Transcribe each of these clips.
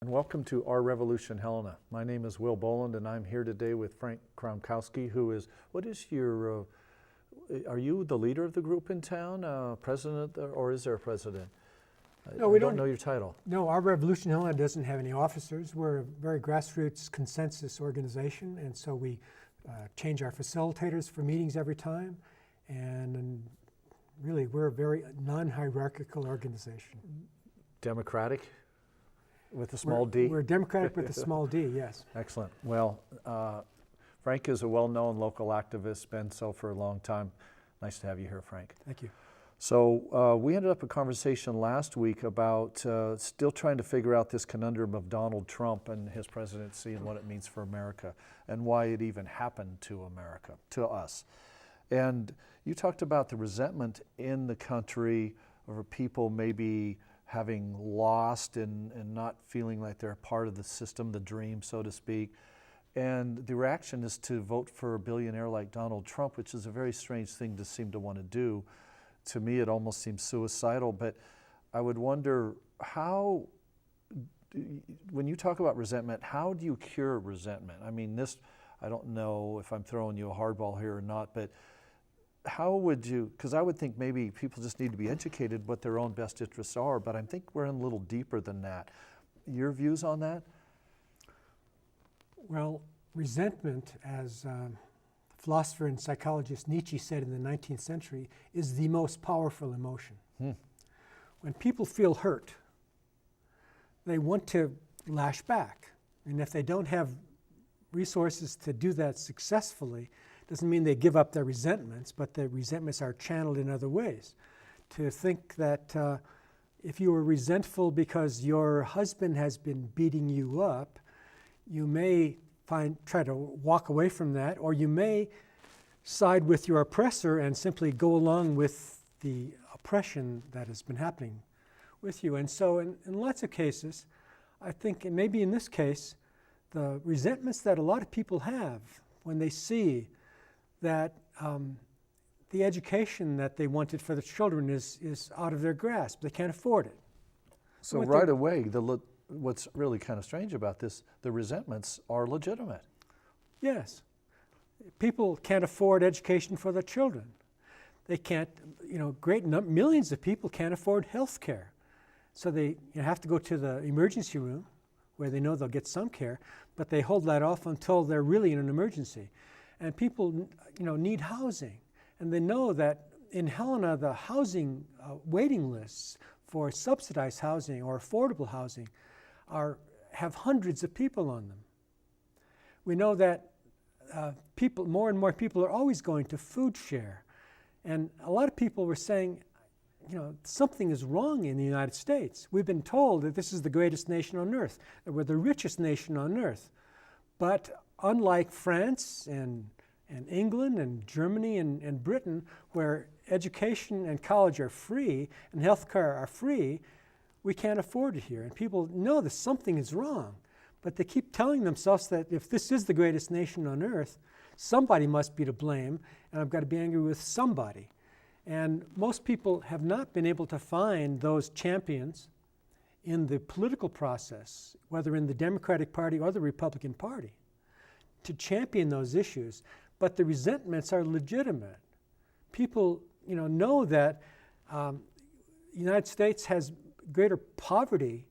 And welcome to Our Revolution, Helena. My name is Will Boland, and I'm here today with Frank Kromkowski, who is, what is your, are you the leader of the group in town, president, or is there a president? No, we don't know your title. No, Our Revolution, Helena doesn't have any officers. We're a very grassroots consensus organization, and so we change our facilitators for meetings every time, and really we're a very non-hierarchical organization. Democratic? With a small d? We're democratic with a small d, yes. Excellent. Well, Frank is a well-known local activist, been so for a long time. Nice to have you here, Frank. Thank you. So we ended up a conversation last week about still trying to figure out this conundrum of Donald Trump and his presidency and what it means for America and why it even happened to America, to us. And you talked about the resentment in the country over people maybe having lost and not feeling like they're part of the system, the dream, so to speak. And the reaction is to vote for a billionaire like Donald Trump, which is a very strange thing to seem to want to do. To me, it almost seems suicidal, but I would wonder how, when you talk about resentment, how do you cure resentment? I mean, this, I don't know if I'm throwing you a hardball here or not, but how would you, because I would think maybe people just need to be educated what their own best interests are, but I think we're in a little deeper than that. Your views on that? Well, resentment, as philosopher and psychologist Nietzsche said in the 19th century, is the most powerful emotion. When people feel hurt, they want to lash back. And if they don't have resources to do that successfully, doesn't mean they give up their resentments, but the resentments are channeled in other ways. To think that if you are resentful because your husband has been beating you up, you may try to walk away from that, or you may side with your oppressor and simply go along with the oppression that has been happening with you. And so in lots of cases, I think, and maybe in this case, the resentments that a lot of people have when they see that the education that they wanted for their children is out of their grasp. They can't afford it. So right away, what's really kind of strange about this, the resentments are legitimate. Yes. People can't afford education for their children. They can't, millions of people can't afford health care. So they have to go to the emergency room where they know they'll get some care, but they hold that off until they're really in an emergency. And people, need housing. And they know that in Helena, the housing waiting lists for subsidized housing or affordable housing have hundreds of people on them. We know that more and more people are always going to food share. And a lot of people were saying, something is wrong in the United States. We've been told that this is the greatest nation on earth, that we're the richest nation on earth. But unlike France and England and Germany and Britain, where education and college are free and healthcare are free, we can't afford it here. And people know that something is wrong, but they keep telling themselves that if this is the greatest nation on earth, somebody must be to blame, and I've got to be angry with somebody. And most people have not been able to find those champions in the political process, whether in the Democratic Party or the Republican Party, to champion those issues. But the resentments are legitimate. People, know that the United States has greater poverty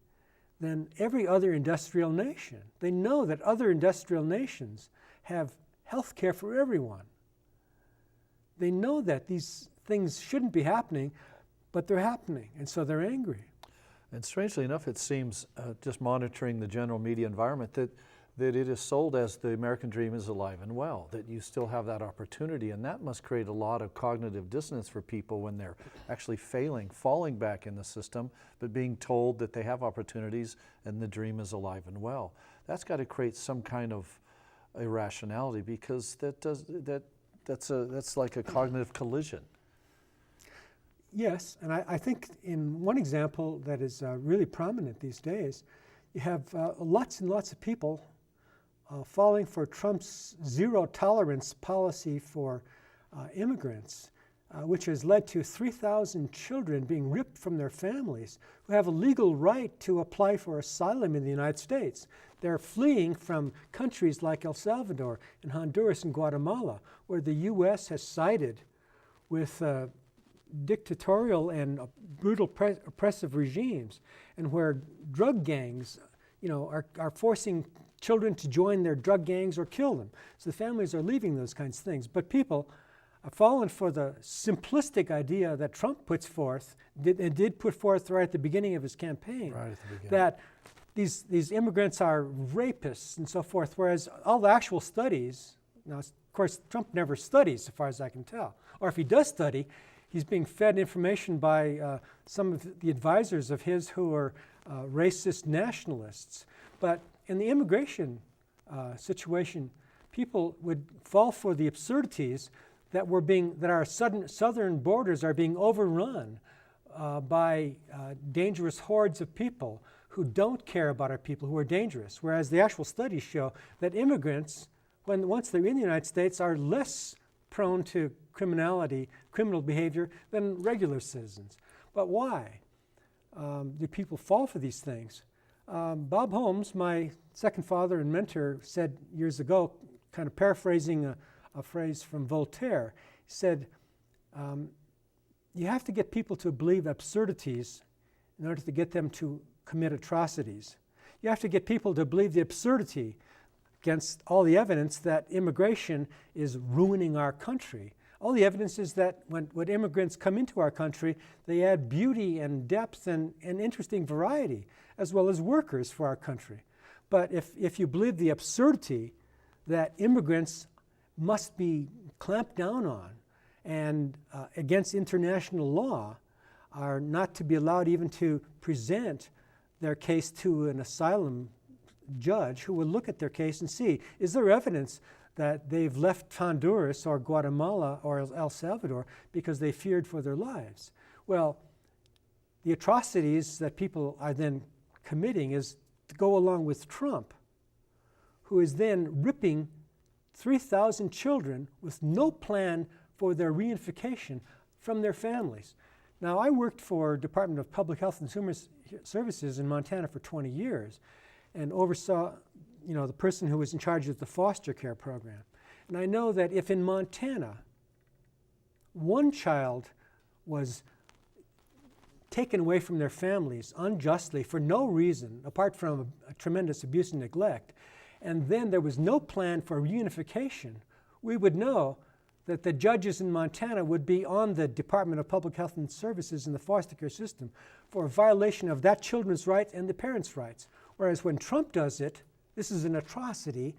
than every other industrial nation. They know that other industrial nations have health care for everyone. They know that these things shouldn't be happening, but they're happening, and so they're angry. And strangely enough, it seems, just monitoring the general media environment, that it is sold as the American dream is alive and well, that you still have that opportunity, and that must create a lot of cognitive dissonance for people when they're actually falling back in the system, but being told that they have opportunities and the dream is alive and well. That's got to create some kind of irrationality, because that's like a cognitive collision. Yes, and I think in one example that is really prominent these days, you have lots and lots of people falling for Trump's zero tolerance policy for immigrants. which has led to 3,000 children being ripped from their families who have a legal right to apply for asylum in the United States. They're fleeing from countries like El Salvador and Honduras and Guatemala, where the U.S. has sided with dictatorial and brutal oppressive regimes, and where drug gangs are forcing children to join their drug gangs or kill them. So the families are leaving those kinds of things. But people have fallen for the simplistic idea that Trump puts forth, did put forth right at the beginning of his campaign, Right at the beginning. that these immigrants are rapists and so forth, whereas all the actual studies, now of course Trump never studies, as far as I can tell, or if he does study, he's being fed information by some of the advisors of his who are racist nationalists. But in the immigration situation, people would fall for the absurdities that our southern borders are being overrun by dangerous hordes of people who don't care about our people, who are dangerous. Whereas the actual studies show that immigrants, once they're in the United States, are less prone to criminal behavior than regular citizens. But why do people fall for these things? Bob Holmes, my second father and mentor, said years ago, kind of paraphrasing a phrase from Voltaire, he said, you have to get people to believe absurdities in order to get them to commit atrocities. You have to get people to believe the absurdity against all the evidence that immigration is ruining our country. All the evidence is that when immigrants come into our country, they add beauty and depth and interesting variety, as well as workers for our country. But if you believe the absurdity that immigrants must be clamped down on and against international law, are not to be allowed even to present their case to an asylum judge who will look at their case and see, is there evidence that they've left Honduras or Guatemala or El Salvador because they feared for their lives? Well, the atrocities that people are then committing is to go along with Trump, who is then ripping 3,000 children with no plan for their reunification from their families. Now, I worked for Department of Public Health and Consumer Services in Montana for 20 years and oversaw, the person who was in charge of the foster care program. And I know that if in Montana one child was taken away from their families unjustly for no reason, apart from a tremendous abuse and neglect, and then there was no plan for reunification, we would know that the judges in Montana would be on the Department of Public Health and Services in the foster care system for a violation of that children's rights and the parents' rights. Whereas when Trump does it, this is an atrocity.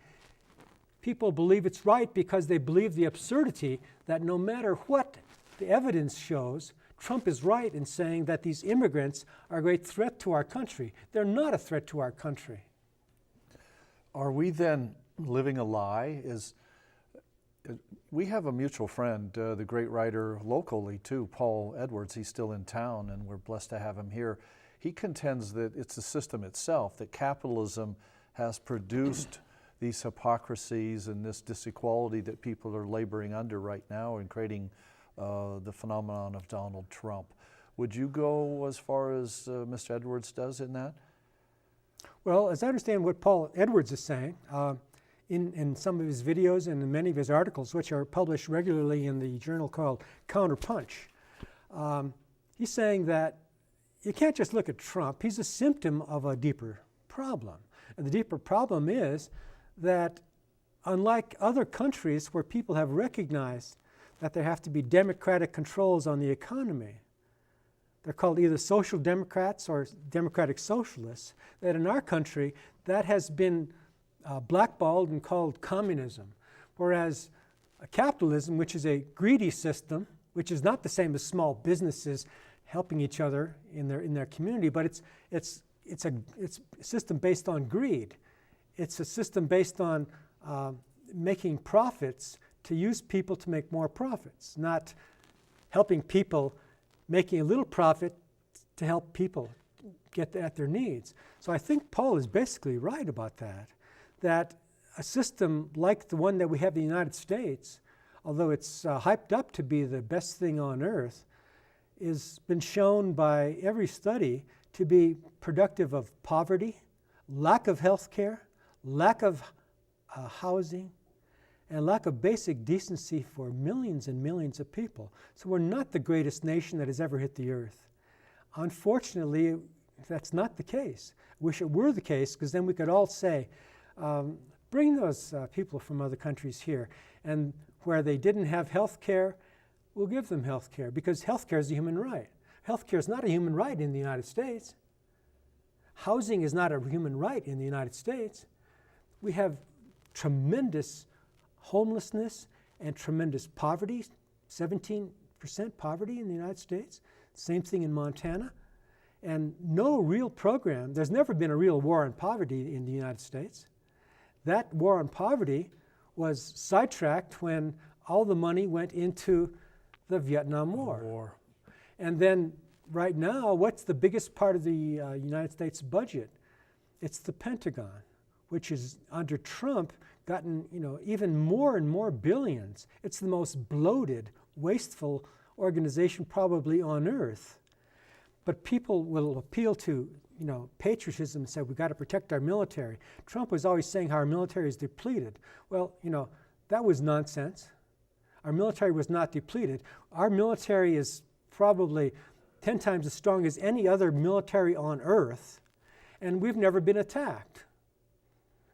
People believe it's right because they believe the absurdity that no matter what the evidence shows, Trump is right in saying that these immigrants are a great threat to our country. They're not a threat to our country. Are we then living a lie? We have a mutual friend, the great writer locally too, Paul Edwards. He's still in town and we're blessed to have him here. He contends that it's the system itself, that capitalism has produced these hypocrisies and this disequality that people are laboring under right now and creating the phenomenon of Donald Trump. Would you go as far as Mr. Edwards does in that? Well, as I understand what Paul Edwards is saying, in some of his videos and in many of his articles, which are published regularly in the journal called Counterpunch, he's saying that you can't just look at Trump. He's a symptom of a deeper problem. And the deeper problem is that unlike other countries where people have recognized that there have to be democratic controls on the economy, they're called either social democrats or democratic socialists, that in our country that has been blackballed and called communism. Whereas capitalism, which is a greedy system, which is not the same as small businesses helping each other in their community, but it's a system based on greed. It's a system based on making profits to use people to make more profits, not helping people making a little profit to help people get at their needs. So I think Paul is basically right about that a system like the one that we have in the United States although it's hyped up to be the best thing on earth, is been shown by every study to be productive of poverty, lack of health care, lack of housing, and lack of basic decency for millions and millions of people. So we're not the greatest nation that has ever hit the earth. Unfortunately, that's not the case. Wish it were the case, because then we could all say, bring those people from other countries here, and where they didn't have health care, we'll give them health care, because health care is a human right. Health care is not a human right in the United States. Housing is not a human right in the United States. We have tremendous homelessness and tremendous poverty, 17% poverty in the United States, same thing in Montana, and no real program. There's never been a real war on poverty in the United States. That war on poverty was sidetracked when all the money went into the Vietnam War. And then right now, what's the biggest part of the United States budget? It's the Pentagon, which is under Trump gotten even more and more billions. It's the most bloated, wasteful organization probably on earth. But people will appeal to patriotism and say we've got to protect our military. Trump was always saying how our military is depleted. Well, that was nonsense. Our military was not depleted. Our military is probably 10 times as strong as any other military on earth, and we've never been attacked.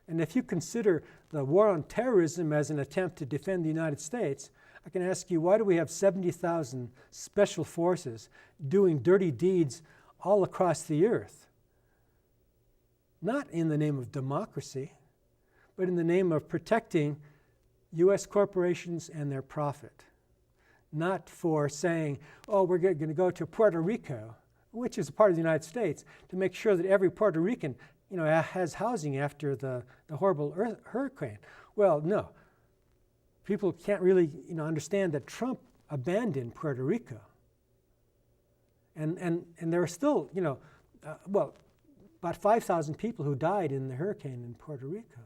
And if you consider the war on terrorism as an attempt to defend the United States, I can ask you, why do we have 70,000 special forces doing dirty deeds all across the earth? Not in the name of democracy, but in the name of protecting U.S. corporations and their profit. Not for saying, oh, we're going to go to Puerto Rico, which is a part of the United States, to make sure that every Puerto Rican has housing after the horrible hurricane. Well, no. People can't really understand that Trump abandoned Puerto Rico. And there are still, about 5,000 people who died in the hurricane in Puerto Rico.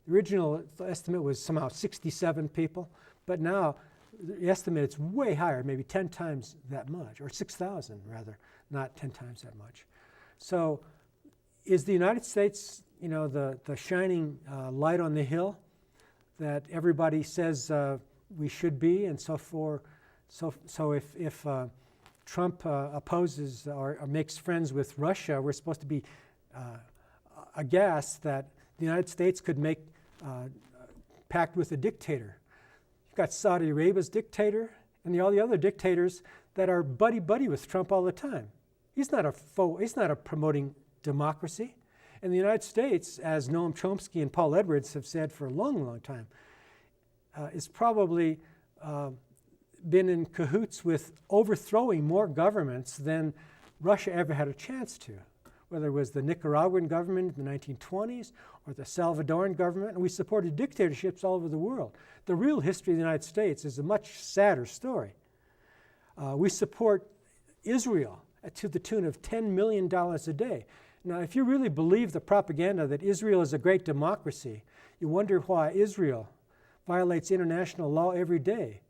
The original estimate was somehow 67 people, but now the estimate is way higher, maybe 10 times that much, or 6,000 rather, not 10 times that much. So is the United States, the shining light on the hill that everybody says we should be, and so forth? So if Trump opposes or makes friends with Russia, we're supposed to be aghast that the United States could make pact with a dictator. You've got Saudi Arabia's dictator and all the other dictators that are buddy-buddy with Trump all the time. He's not promoting democracy. And the United States, as Noam Chomsky and Paul Edwards have said for a long, long time, is probably been in cahoots with overthrowing more governments than Russia ever had a chance to, whether it was the Nicaraguan government in the 1920s or the Salvadoran government, and we supported dictatorships all over the world. The real history of the United States is a much sadder story. We support Israel to the tune of $10 million a day. Now, if you really believe the propaganda that Israel is a great democracy, you wonder why Israel violates international law every day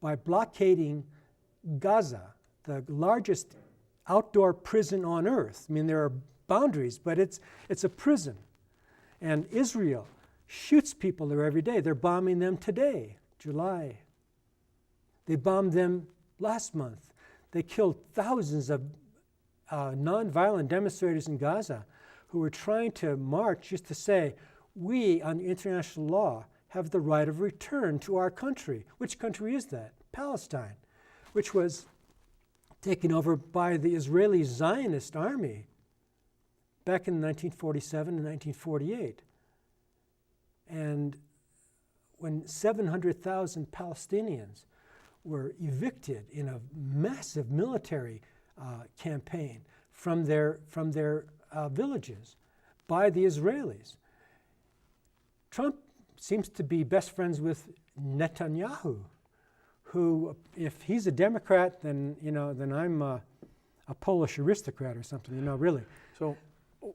by blockading Gaza, the largest outdoor prison on earth. I mean, there are boundaries, but it's a prison. And Israel shoots people there every day. They're bombing them today, July. They bombed them last month. They killed thousands of nonviolent demonstrators in Gaza who were trying to march just to say, we, on international law, have the right of return to our country. Which country is that? Palestine, which was taken over by the Israeli Zionist army back in 1947 and 1948. And when 700,000 Palestinians were evicted in a massive military campaign from their villages by the Israelis. Trump seems to be best friends with Netanyahu, who, if he's a Democrat, then I'm a Polish aristocrat or something, really. So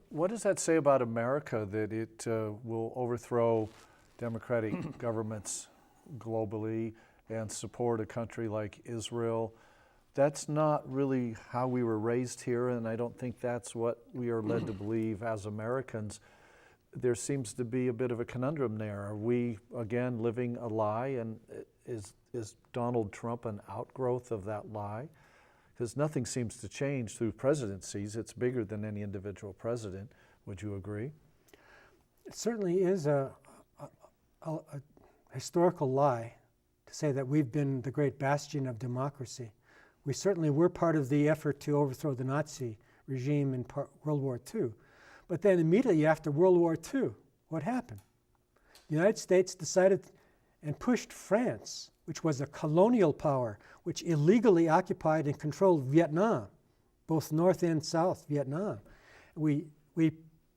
what does that say about America, that it will overthrow democratic governments? globally and support a country like Israel. That's not really how we were raised here, and I don't think that's what we are led to believe as Americans. There seems to be a bit of a conundrum there. Are we, again, living a lie, and is Donald Trump an outgrowth of that lie? Because nothing seems to change through presidencies. It's bigger than any individual president. Would you agree? It certainly is a historical lie to say that we've been the great bastion of democracy. We certainly were part of the effort to overthrow the Nazi regime in World War II. But then immediately after World War II, what happened? The United States decided and pushed France, which was a colonial power, which illegally occupied and controlled Vietnam, both North and South Vietnam. We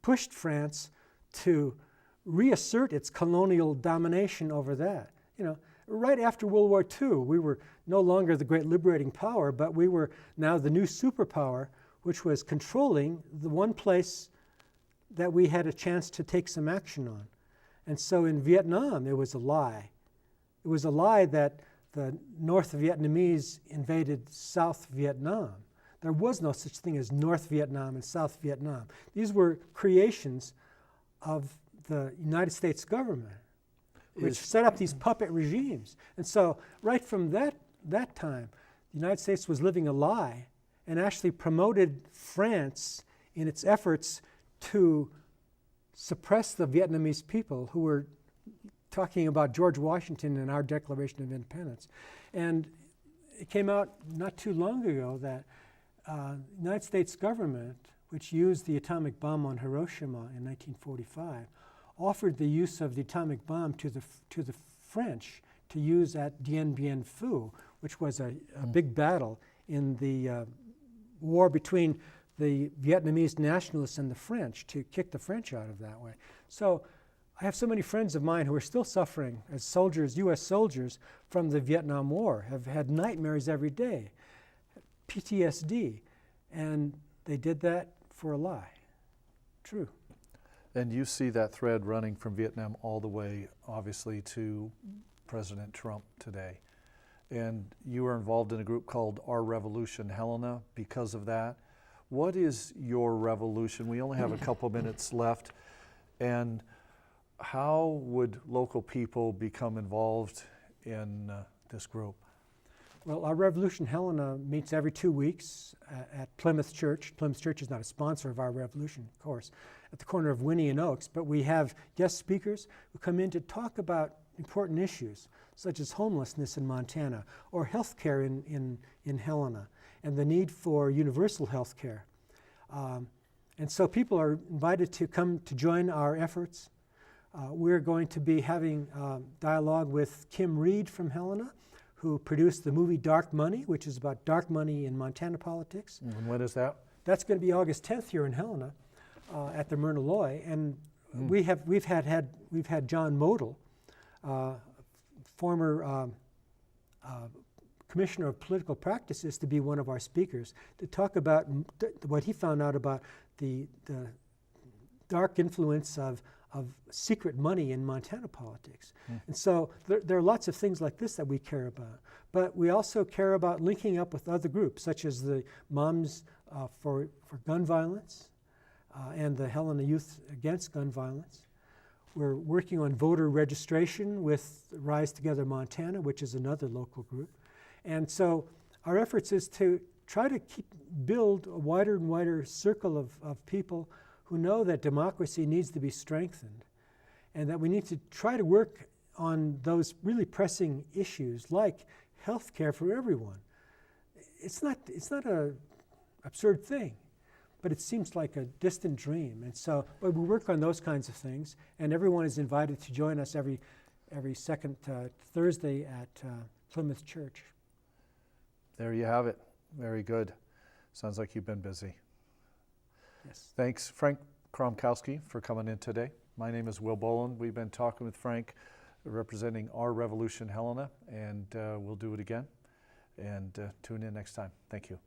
pushed France to reassert its colonial domination over that. Right after World War II, we were no longer the great liberating power, but we were now the new superpower, which was controlling the one place that we had a chance to take some action on. And so in Vietnam, it was a lie. It was a lie that the North Vietnamese invaded South Vietnam. There was no such thing as North Vietnam and South Vietnam. These were creations of the United States government, which set up these puppet regimes. And so right from that time, the United States was living a lie and actually promoted France in its efforts to suppress the Vietnamese people who were talking about George Washington and our Declaration of Independence. And it came out not too long ago that the United States government, which used the atomic bomb on Hiroshima in 1945, offered the use of the atomic bomb to the French to use at Dien Bien Phu, which was a big battle in the war between the Vietnamese nationalists and the French, to kick the French out of that way. So I have so many friends of mine who are still suffering as soldiers, U.S. soldiers, from the Vietnam War, have had nightmares every day, PTSD, and they did that for a lie. True. And you see that thread running from Vietnam all the way, obviously, to President Trump today. And you are involved in a group called Our Revolution, Helena, because of that. What is your revolution? We only have a couple minutes left. And how would local people become involved in this group? Well, Our Revolution Helena meets every 2 weeks at Plymouth Church. Plymouth Church is not a sponsor of Our Revolution, of course, at the corner of Winnie and Oaks, but we have guest speakers who come in to talk about important issues, such as homelessness in Montana, or health care in Helena, and the need for universal health care. And so people are invited to come to join our efforts. We're going to be having dialogue with Kim Reed from Helena, who produced the movie Dark Money, which is about dark money in Montana politics. And when is that? That's going to be August 10th here in Helena at the Myrna Loy. And we've had John Modell, former Commissioner of Political Practices, to be one of our speakers to talk about what he found out about the dark influence of secret money in Montana politics. And so there are lots of things like this that we care about. But we also care about linking up with other groups, such as the Moms for Gun Violence and the Helena Youth Against Gun Violence. We're working on voter registration with Rise Together Montana, which is another local group. And so our efforts is to try to build a wider and wider circle of people who know that democracy needs to be strengthened, and that we need to try to work on those really pressing issues like health care for everyone. It's not an absurd thing, but it seems like a distant dream. And so we work on those kinds of things, and everyone is invited to join us every second Thursday at Plymouth Church. There you have it. Very good. Sounds like you've been busy. Yes. Thanks, Frank Kromkowski, for coming in today. My name is Will Boland. We've been talking with Frank, representing Our Revolution Helena, and we'll do it again. And tune in next time. Thank you.